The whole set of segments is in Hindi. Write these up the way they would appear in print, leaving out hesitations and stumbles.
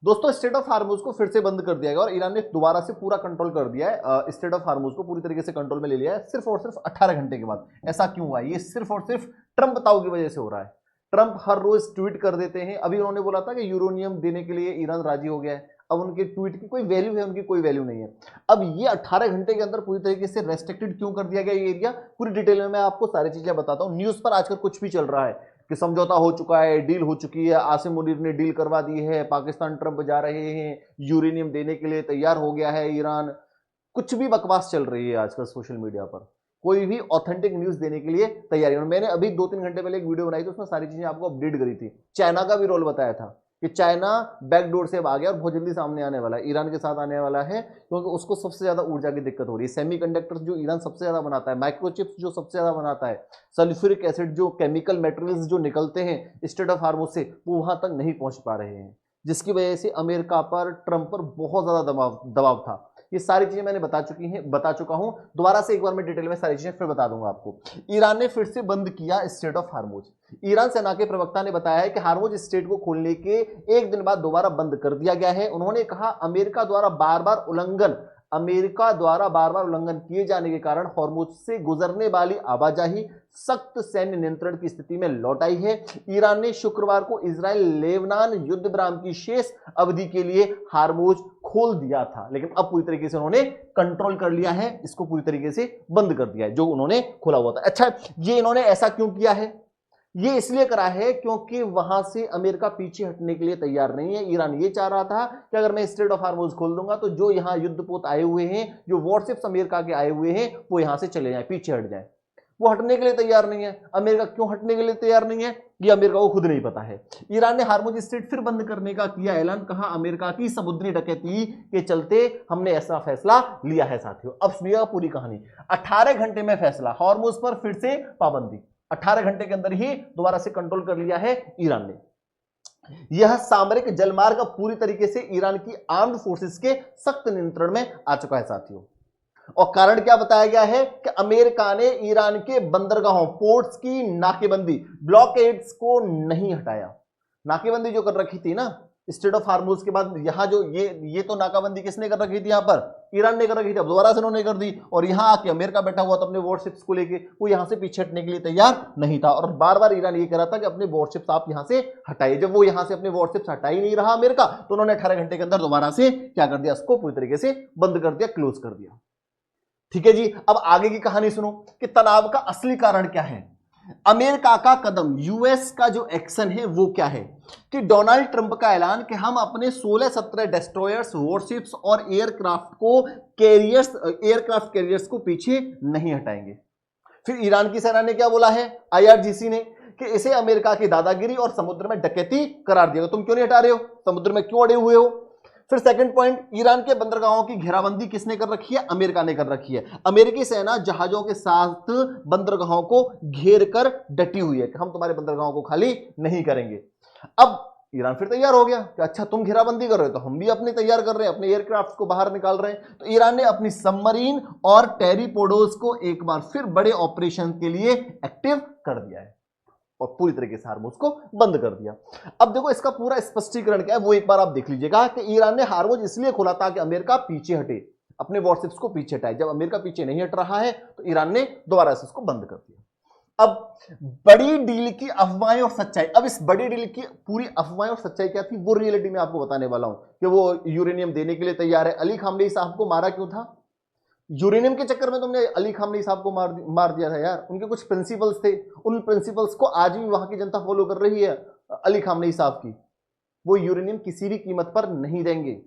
दोस्तों स्टेट ऑफ हार्मोज को फिर से बंद कर दिया गया और ईरान ने दोबारा से पूरा कंट्रोल कर दिया है। स्टेट ऑफ हार्मोज को पूरी तरीके से कंट्रोल में ले लिया है सिर्फ और सिर्फ 18 घंटे के बाद। ऐसा क्यों हुआ? ये सिर्फ और सिर्फ ट्रंप ताऊ की वजह से हो रहा है। ट्रंप हर रोज ट्वीट कर देते हैं। अभी उन्होंने बोला था कि यूरेनियम देने के लिए ईरान राजी हो गया है। अब उनके ट्वीट की कोई वैल्यू है? उनकी कोई वैल्यू नहीं है। अब ये 18 घंटे के अंदर पूरी तरीके से रेस्ट्रिक्टेड क्यों कर दिया गया ये एरिया, पूरी डिटेल में मैं आपको सारी चीजें बताता हूं। न्यूज पर आजकल कुछ भी चल रहा है कि समझौता हो चुका है, डील हो चुकी है, आसिम मुनीर ने डील करवा दी है, पाकिस्तान ट्रंप जा रहे हैं, यूरेनियम देने के लिए तैयार हो गया है ईरान। कुछ भी बकवास चल रही है आजकल सोशल मीडिया पर। कोई भी ऑथेंटिक न्यूज देने के लिए तैयार है। मैंने अभी 2-3 घंटे पहले एक वीडियो बनाई थी, उसमें सारी चीजें आपको अपडेट करी थी। चाइना का भी रोल बताया था कि चाइना बैकडोर से आ गया और बहुत जल्दी सामने आने वाला है, ईरान के साथ आने वाला है, क्योंकि उसको सबसे ज्यादा ऊर्जा की दिक्कत हो रही है। सेमीकंडक्टर्स जो ईरान सबसे ज्यादा बनाता है, माइक्रोचिप्स जो सबसे ज्यादा बनाता है, सल्फ्यूरिक एसिड जो केमिकल मटेरियल्स जो निकलते हैं स्टेट ऑफ हार्मोज से, वो वहां तक नहीं पहुंच पा रहे हैं, जिसकी वजह से अमेरिका पर, ट्रंप पर बहुत ज्यादा दबाव था। ये सारी चीजें मैंने बता चुका हूं। दोबारा से एक बार मैं डिटेल में सारी चीजें फिर बता दूंगा आपको। ईरान ने फिर से बंद किया स्टेट ऑफ हार्मोज। ईरान सेना के प्रवक्ता ने बताया है कि हार्मोज स्टेट को खोलने के एक दिन बाद दोबारा बंद कर दिया गया है। उन्होंने कहा अमेरिका द्वारा बार बार उल्लंघन किए जाने के कारण हार्मोज से गुजरने वाली आवाजाही सख्त सैन्य नियंत्रण की स्थिति में लौट आई है। ईरान ने शुक्रवार को इजराइल लेबनान युद्ध विराम की शेष अवधि के लिए हार्मोज खोल दिया था, लेकिन अब पूरी तरीके से उन्होंने कंट्रोल कर लिया है, इसको पूरी तरीके से बंद कर दिया है जो उन्होंने खोला हुआ था। अच्छा, ये इन्होंने ऐसा क्यों किया है? ये इसलिए करा है क्योंकि वहां से अमेरिका पीछे हटने के लिए तैयार नहीं है। ईरान ये चाह रहा था कि अगर मैं स्ट्रेट ऑफ हार्मोज खोल दूंगा तो जो यहां युद्धपोत आए हुए हैं, जो वॉरशिप्स अमेरिका के आए हुए हैं, वो यहां से चले जाए, पीछे हट जाए। वो हटने के लिए तैयार नहीं है। अमेरिका क्यों हटने के लिए तैयार नहीं है, ये अमेरिका को खुद नहीं पता है। ईरान ने हार्मोज स्ट्रेट फिर बंद करने का किया ऐलान। कहा अमेरिका की समुद्री डकैती के चलते हमने ऐसा फैसला लिया है। साथियों, अब सुनिएगा पूरी कहानी। 18 घंटे में फैसला, हार्मोज पर फिर से पाबंदी। 18 घंटे के अंदर ही दोबारा से कंट्रोल कर लिया है ईरान ने। यह सामरिक जलमार्ग अब पूरी तरीके से ईरान की आर्म्ड फोर्सेस के सख्त नियंत्रण में आ चुका है साथियों। और कारण क्या बताया गया है कि अमेरिका ने ईरान के बंदरगाहों, पोर्ट्स की नाकेबंदी, ब्लॉकेड्स को नहीं हटाया। नाकेबंदी जो कर रखी थी ना स्टेट ऑफ हार्मोज के बाद, यहां जो ये तो नाकाबंदी किसने कर रखी थी? यहां पर ईरान ने कर रखी थी। अब दोबारा से उन्होंने कर दी और यहां आके अमेरिका बैठा हुआ था अपने वॉरशिप्स को लेके, वो यहां से पीछे हटने के लिए तैयार नहीं था। और बार बार ईरान ये कह रहा था कि अपने वॉरशिप्स आप यहां से हटाइए। जब वो यहां से अपने वॉरशिप्स हटा ही नहीं रहा अमेरिका, तो उन्होंने 18 घंटे के अंदर दोबारा से क्या कर दिया? उसको पूरी तरीके से बंद कर दिया, क्लोज कर दिया। ठीक है जी, अब आगे की कहानी सुनो कि तनाव का असली कारण क्या है। अमेरिका का कदम, यूएस का जो एक्शन है वो क्या है कि डोनाल्ड ट्रंप का ऐलान कि हम अपने 16-17 डेस्ट्रॉयर्स, वॉरशिप्स और एयरक्राफ्ट कैरियर्स को पीछे नहीं हटाएंगे। फिर ईरान की सेना ने क्या बोला है, आईआरजीसी ने, कि इसे अमेरिका की दादागिरी और समुद्र में डकैती करार दिया। तुम क्यों नहीं हटा रहे हो? समुद्र में क्यों अड़े हुए हो? फिर सेकंड पॉइंट, ईरान के बंदरगाहों की घेराबंदी किसने कर रखी है? अमेरिका ने कर रखी है। अमेरिकी सेना जहाजों के साथ बंदरगाहों को घेर कर डटी हुई है कि हम तुम्हारे बंदरगाहों को खाली नहीं करेंगे। अब ईरान फिर तैयार हो गया कि अच्छा तुम घेराबंदी कर रहे हो तो हम भी अपनी तैयार कर रहे हैं, अपने एयरक्राफ्ट को बाहर निकाल रहे हैं। तो ईरान ने अपनी सबमरीन और टेरिपोडोज को एक बार फिर बड़े ऑपरेशन के लिए एक्टिव कर दिया है और पूरी तरीके से हार्मोज को बंद कर दिया। अब देखो इसका पूरा स्पष्टीकरण क्या है वो एक बार आप देख लीजिएगा कि ईरान ने हार्मोज इसलिए खोला था कि अमेरिका पीछे हटे, अपने वॉरशिप्स को पीछे हटाए। जब अमेरिका पीछे नहीं हट रहा है तो ईरान ने दोबारा से उसको बंद कर दिया। अब बड़ी डील की अफवाहें और सच्चाई। अब इस बड़ी डील की पूरी अफवाहें और सच्चाई क्या थी वो रियलिटी में आपको बताने वाला हूं कि वो यूरेनियम देने के लिए तैयार है। अली खामनेई साहब को मारा क्यों था? यूरेनियम के चक्कर में तुमने अली खामनेई साहब को मार दिया था यार। उनके कुछ प्रिंसिपल्स थे, उन प्रिंसिपल्स को आज भी वहां की जनता फॉलो कर रही है अली खामनेई साहब की। वो यूरेनियम किसी भी कीमत पर नहीं देंगे।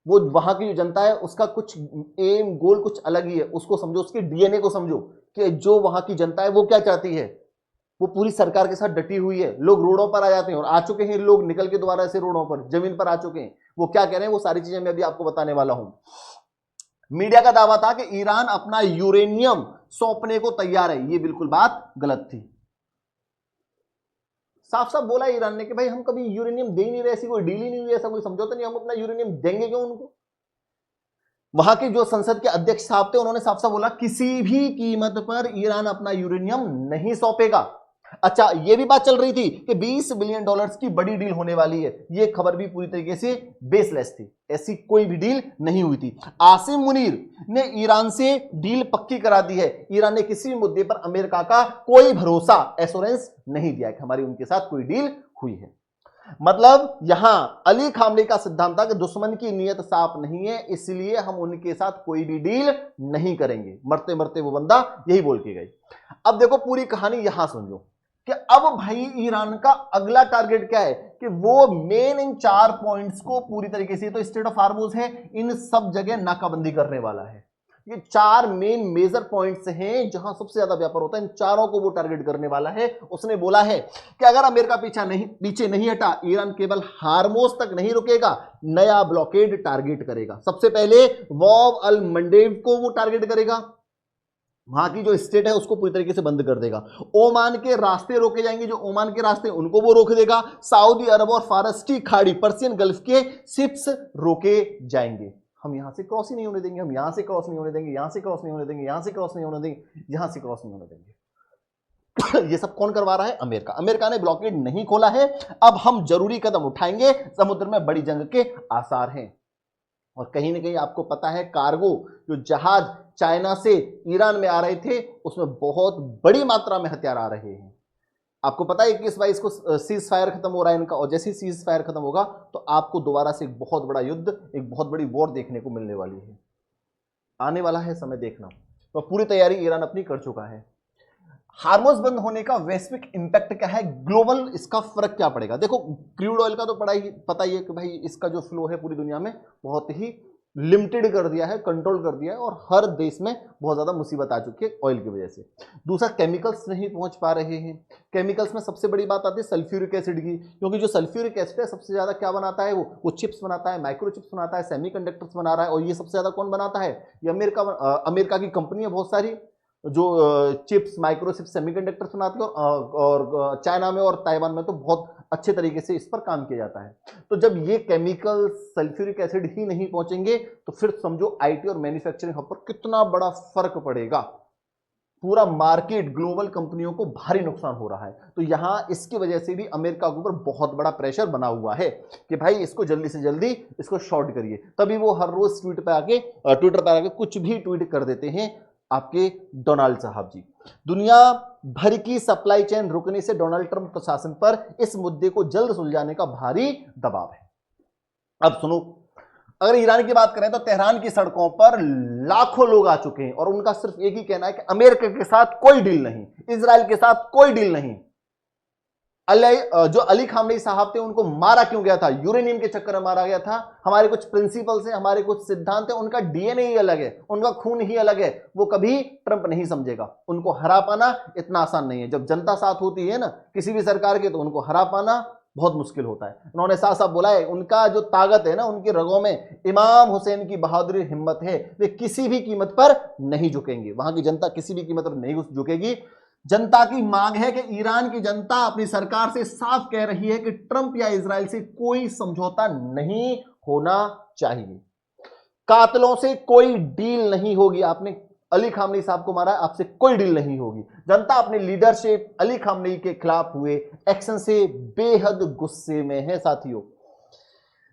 वो वहां की जो जनता है उसका कुछ एम, गोल कुछ अलग ही है। उसको समझो, उसके डीएनए को समझो कि जो वहां की जनता है वो क्या चाहती है। वो पूरी सरकार के साथ डटी हुई है। लोग रोडों पर आ जाते हैं और आ चुके हैं लोग, निकल के दोबारा से रोडों पर, जमीन पर आ चुके हैं। वो क्या कह रहे हैं वो सारी चीजें मैं अभी आपको बताने वाला हूं। मीडिया का दावा था कि ईरान अपना यूरेनियम सौंपने को तैयार है। ये बिल्कुल बात गलत थी। साफ साफ बोला ईरान ने कि भाई हम कभी यूरेनियम दे ही नहीं रहे, ऐसी कोई डील ही नहीं हुई, ऐसा कोई समझौता नहीं, हम अपना यूरेनियम देंगे क्यों उनको। वहां के जो संसद के अध्यक्ष साहब थे उन्होंने साफ साफ बोला किसी भी कीमत पर ईरान अपना यूरेनियम नहीं सौंपेगा। अच्छा, यह भी बात चल रही थी कि 20 बिलियन डॉलर्स की बड़ी डील होने वाली है। यह खबर भी पूरी तरीके से बेसलेस थी, ऐसी कोई भी डील नहीं हुई थी। आसिम मुनीर ने ईरान से डील पक्की करा दी है। ईरान ने किसी भी मुद्दे पर अमेरिका का कोई भरोसा, एश्योरेंस नहीं दिया कि हमारी उनके साथ कोई डील हुई है। मतलब यहां अली खामनेई का सिद्धांत था कि दुश्मन की नीयत साफ नहीं है, इसलिए हम उनके साथ कोई भी डील नहीं करेंगे। मरते मरते वो बंदा यही बोल के गई। अब देखो पूरी कहानी यहां समझो कि अब भाई ईरान का अगला टारगेट क्या है कि वो मेन इन 4 पॉइंट्स को पूरी तरीके से, तो स्टेट ऑफ हार्मोज है, इन सब जगह नाकाबंदी करने वाला है। ये 4 मेन मेजर पॉइंट्स हैं जहां सबसे ज्यादा व्यापार होता है, इन चारों को वो टारगेट करने वाला है। उसने बोला है कि अगर अमेरिका पीछे नहीं हटा, ईरान केवल हार्मोज तक नहीं रुकेगा, नया ब्लॉकेड टारगेट करेगा। सबसे पहले वाब अल मंडेब को वो टारगेट करेगा, वहां की जो स्टेट है उसको पूरी तरीके से बंद कर देगा। ओमान के रास्ते रोके जाएंगे, जो ओमान के रास्ते उनको वो रोक देगा। सऊदी अरब और फारस की खाड़ी, पर्शियन गल्फ के शिप्स रोके जाएंगे। हम यहां से क्रॉस ही नहीं होने देंगे, हम यहां से क्रॉस नहीं होने देंगे, यहां से क्रॉस नहीं होने देंगे, यहां से क्रॉस नहीं होने देंगे, यहां से क्रॉस नहीं होने देंगे। ये सब कौन करवा रहा है? अमेरिका। अमेरिका ने ब्लॉकेड नहीं खोला है, अब हम जरूरी कदम उठाएंगे, समुद्र में बड़ी जंग के आसार हैं। और कहीं ना कहीं आपको पता है कार्गो जो जहाज चाइना से ईरान में आ रहे थे, उसमें बहुत बड़ी मात्रा में हथियार आ रहे हैं। आपको पता है 21-22 को सीज फायर खत्म हो रहा है इनका, और जैसे ही सीज फायर खत्म होगा तो आपको दोबारा से एक बहुत बड़ा युद्ध, एक बहुत बड़ी वॉर देखने को मिलने वाली है। आने वाला है समय, देखना। तो पूरी तैयारी ईरान अपनी कर चुका है। हार्मोज बंद होने का वैश्विक इंपैक्ट क्या है, ग्लोबल इसका फर्क क्या पड़ेगा? देखो क्रूड ऑयल का तो पता ही है कि भाई इसका जो फ्लो है पूरी दुनिया में बहुत ही लिमिटेड कर दिया है, कंट्रोल कर दिया है, और हर देश में बहुत ज्यादा मुसीबत आ चुकी है ऑयल की वजह से। दूसरा, केमिकल्स नहीं पहुंच पा रहे हैं। केमिकल्स में सबसे बड़ी बात आती है सल्फ्यूरिक एसिड की, क्योंकि जो सल्फ्यूरिक एसिड है सबसे ज्यादा क्या बनाता है, वो चिप्स बनाता है, माइक्रो चिप्स बनाता है, सेमीकंडक्टर्स बना रहा है। और ये सबसे ज्यादा कौन बनाता है? ये अमेरिका की कंपनी है बहुत सारी, जो चिप्स, माइक्रो चिप्स, सेमीकंडक्टर्स बनाती है। और चाइना में और ताइवान में तो बहुत अच्छे तरीके से इस पर काम किया जाता है। तो जब ये केमिकल सल्फ्यूरिक एसिड ही नहीं पहुंचेंगे तो फिर समझो आईटी और मैन्युफैक्चरिंग हब पर कितना बड़ा फर्क पड़ेगा। पूरा मार्केट, ग्लोबल कंपनियों को भारी नुकसान हो रहा है। तो यहां इसकी वजह से भी अमेरिका के ऊपर बहुत बड़ा प्रेशर बना हुआ है कि भाई इसको जल्दी से जल्दी इसको शॉर्ट करिए। तभी वो हर रोज ट्विटर पर आके कुछ भी ट्वीट कर देते हैं आपके डोनाल्ड साहब जी। दुनिया भर की सप्लाई चेन रुकने से डोनाल्ड ट्रंप प्रशासन पर इस मुद्दे को जल्द सुलझाने का भारी दबाव है। अब सुनो, अगर ईरान की बात करें तो तेहरान की सड़कों पर लाखों लोग आ चुके हैं और उनका सिर्फ एक ही कहना है कि अमेरिका के साथ कोई डील नहीं, इजराइल के साथ कोई डील नहीं। जो अली खामनेई साहब थे उनको मारा क्यों गया था? यूरेनियम के चक्कर में मारा गया था। हमारे कुछ प्रिंसिपल्स हैं, हमारे कुछ सिद्धांत हैं, उनका डीएनए ही अलग है, उनका खून ही अलग है। वो कभी ट्रंप नहीं समझेगा। उनको हरा पाना इतना आसान नहीं है। जब जनता साथ होती है ना किसी भी सरकार के, तो उनको हरा पाना बहुत मुश्किल होता है। उन्होंने साफ साफ बोला है, उनका जो ताकत है ना, उनकी रगों में इमाम हुसैन की बहादुरी, हिम्मत है। वे किसी भी कीमत पर नहीं झुकेंगे। वहां की जनता किसी भी कीमत पर नहीं झुकेगी। जनता की मांग है कि ईरान की जनता अपनी सरकार से साफ कह रही है कि ट्रंप या इजराइल से कोई समझौता नहीं होना चाहिए, कातलों से कोई डील नहीं होगी। आपने अली खामनेई साहब को मारा, आपसे कोई डील नहीं होगी। जनता अपने लीडरशिप अली खामनेई के खिलाफ हुए एक्शन से बेहद गुस्से में है साथियों।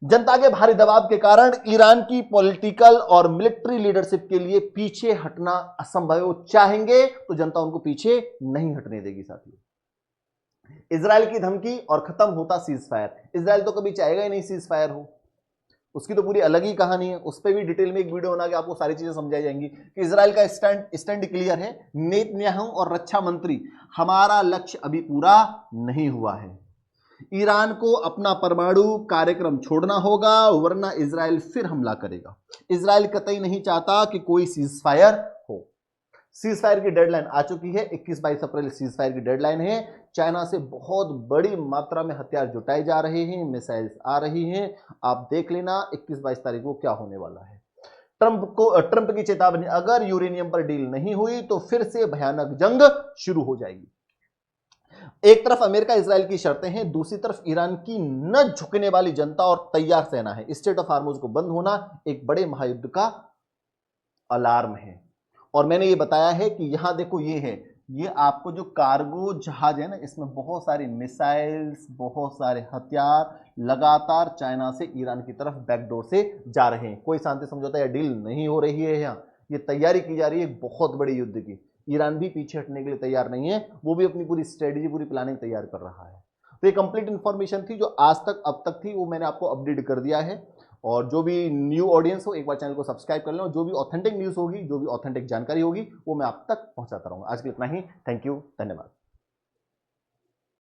जनता के भारी दबाव के कारण ईरान की पॉलिटिकल और मिलिट्री लीडरशिप के लिए पीछे हटना असंभव है। वो चाहेंगे तो जनता उनको पीछे नहीं हटने देगी साथियों। इजराइल की धमकी और खत्म होता सीज फायर। इजराइल तो कभी चाहेगा ही नहीं सीज फायर हो, उसकी तो पूरी अलग ही कहानी है। उस पर भी डिटेल में एक वीडियो बना के आपको सारी चीजें समझाई जाएंगी कि इजराइल का स्टैंड क्लियर है। नेतन्याहू और रक्षा मंत्री, हमारा लक्ष्य अभी पूरा नहीं हुआ है। ईरान को अपना परमाणु कार्यक्रम छोड़ना होगा, वरना इजराइल फिर हमला करेगा। इजराइल कतई नहीं चाहता कि कोई सीज फायर हो। सीज फायर की डेडलाइन आ चुकी है, 21-22 अप्रैल सीज फायर की डेडलाइन है। चाइना से बहुत बड़ी मात्रा में हथियार जुटाए जा रहे हैं, मिसाइल्स आ रही हैं। आप देख लेना 21-22 तारीख को क्या होने वाला है। ट्रंप की चेतावनी, अगर यूरेनियम पर डील नहीं हुई तो फिर से भयानक जंग शुरू हो जाएगी। एक तरफ अमेरिका इजराइल की शर्तें हैं, दूसरी तरफ ईरान की न झुकने वाली जनता और तैयार सेना है। स्टेट ऑफ हार्मोज को बंद होना एक बड़े महायुद्ध का अलार्म है। और मैंने ये बताया है कि यहां देखो, ये है ये आपको जो कार्गो जहाज है ना, इसमें बहुत सारी मिसाइल्स, बहुत सारे हथियार लगातार चाइना से ईरान की तरफ बैकडोर से जा रहे हैं। कोई शांति समझौता या डील नहीं हो रही है यहाँ, ये तैयारी की जा रही है एक बहुत बड़े युद्ध की। ईरान भी पीछे हटने के लिए तैयार नहीं है, वो भी अपनी पूरी स्ट्रेटेजी, पूरी प्लानिंग तैयार कर रहा है। तो ये कंप्लीट इंफॉर्मेशन थी जो आज तक अब तक थी, वो मैंने आपको अपडेट कर दिया है। और जो भी न्यू ऑडियंस हो, एक बार चैनल को सब्सक्राइब कर लें, और जो भी ऑथेंटिक न्यूज़ होगी, जो भी ऑथेंटिक जानकारी होगी, वो मैं आप तक पहुंचाता रहूंगा। आज के लिए इतना ही। थैंक यू, धन्यवाद।